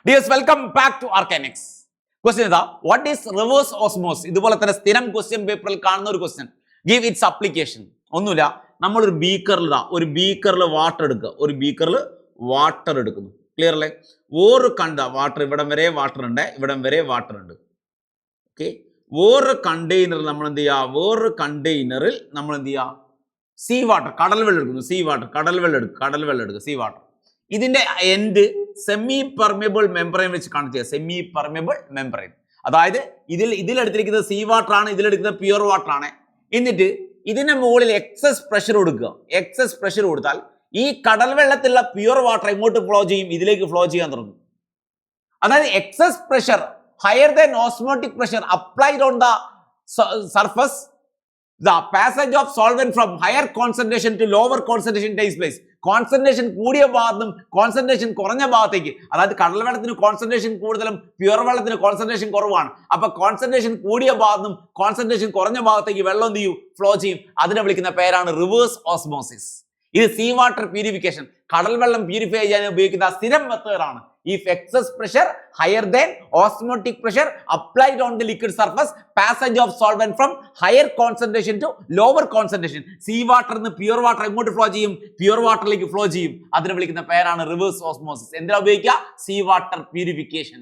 Dears, welcome back to Arcanics. Question is, what is reverse osmosis? ഇതുപോലെ തന്നെ സ്ഥിരം question പേപ്പറിൽ കാണുന്ന ഒരു ക്വസ്റ്റ്യൻ. Give its application. ഒന്നുമില്ല, നമ്മളൊരു ബീക്കറിൽ വാട്ടർ എടുക്കുക. ഒരു ബീക്കറിൽ വാട്ടർ എടുക്കുന്നു. ക്ലിയർ അല്ലേ? ഒരു കണ്ട വാട്ടർ ഇവിടം വരെ വാട്ടർ ഉണ്ട്, ഇവിടം വരെ വാട്ടർ ഉണ്ട്. ഓക്കെ, വേറൊരു കണ്ടെയ്നറിൽ നമ്മൾ എന്ത് ചെയ്യുക? സീ വാട്ടർ, കടൽ വെള്ളം എടുക്കുന്നു. കടൽ വെള്ളം എടുക്കുക. Sea water. ഇതിന്റെ എൻഡ് സെമി പെർമിയബിൾ മെംബ്രെയിൻ വെച്ച് കണക്ട് ചെയ്യുക. സെമി പെർമിയബിൾ മെംബ്രെയിൻ, അതായത് ഇതിലെടുത്തിരിക്കുന്നത് സീ വാട്ടർ ആണ്, ഇതിലെടുക്കുന്നത് പ്യുവർ വാട്ടർ ആണ്. എന്നിട്ട് ഇതിന്റെ മുകളിൽ എക്സസ് പ്രഷർ കൊടുക്കുക. എക്സസ് പ്രഷർ കൊടുത്താൽ ഈ കടൽ വെള്ളത്തിലുള്ള പ്യുവർ വാട്ടർ എങ്ങോട്ട് ഫ്ലോ ചെയ്യും? ഇതിലേക്ക് ഫ്ലോ ചെയ്യാൻ തുടങ്ങും. അതായത് excess pressure higher than osmotic pressure applied on the surface, the passage of solvent from higher concentration to lower concentration takes place. Concentration കൂടിയ ഭാഗത്തും കോൺസെൻട്രേഷൻ കുറഞ്ഞ ഭാഗത്തേക്ക്, അതായത് കടൽ വെള്ളത്തിന് കോൺസെൻട്രേഷൻ കൂടുതലും പ്യുവർ വെള്ളത്തിന് കോൺസെൻട്രേഷൻ കുറവാണ്. അപ്പൊ കോൺസെൻട്രേഷൻ കൂടിയ ഭാഗത്തും കോൺസെൻട്രേഷൻ കുറഞ്ഞ ഭാഗത്തേക്ക് വെള്ളം എന്ത് ചെയ്യും? ഫ്ലോ ചെയ്യും. അതിനെ വിളിക്കുന്ന പേരാണ് റിവേഴ്സ് ഓസ്മോസിസ്. ഇത് സീ വാട്ടർ പ്യൂരിഫിക്കേഷൻ, കടൽ വെള്ളം പ്യൂരിഫൈ ചെയ്യാൻ ഉപയോഗിക്കുന്ന സ്ഥിരം മെത്തേഡാണ്. If excess pressure higher than osmotic pressure applied on the liquid surface, passage of solvent from higher concentration to lower concentration. Sea water നിന്ന് പ്യുവർ വാട്ടർ എങ്ങോട്ട് flow ചെയ്യും? പ്യുവർ വാട്ടറിലേക്ക് ഫ്ലോ ചെയ്യും. അതിനെ വിളിക്കുന്ന പേരാണ് റിവേഴ്സ് ഓസ്മോസിസ്. എന്തിനാ ഉപയോഗിക്കുക? Sea water purification.